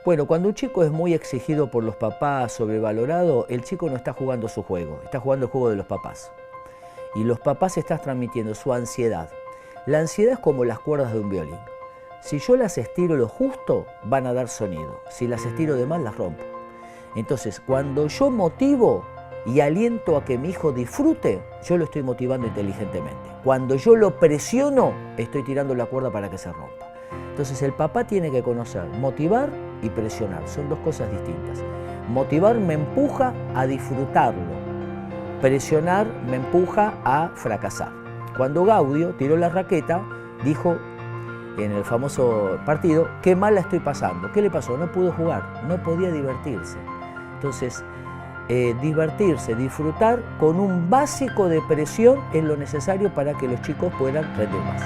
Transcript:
Bueno, cuando un chico es muy exigido por los papás, sobrevalorado, el chico no está jugando su juego, está jugando el juego de los papás. Y los papás están transmitiendo su ansiedad. La ansiedad es como las cuerdas de un violín. Si yo las estiro lo justo, van a dar sonido. Si las estiro de más, las rompo. Entonces, cuando yo motivo y aliento a que mi hijo disfrute, yo lo estoy motivando inteligentemente. Cuando yo lo presiono, estoy tirando la cuerda para que se rompa. Entonces, el papá tiene que conocer motivar y presionar. Son dos cosas distintas. Motivar me empuja a disfrutarlo. Presionar me empuja a fracasar. Cuando Gaudio tiró la raqueta, dijo en el famoso partido, qué mal la estoy pasando. ¿Qué le pasó? No pudo jugar, no podía divertirse. Entonces, divertirse, disfrutar con un básico de presión es lo necesario para que los chicos puedan rendir más.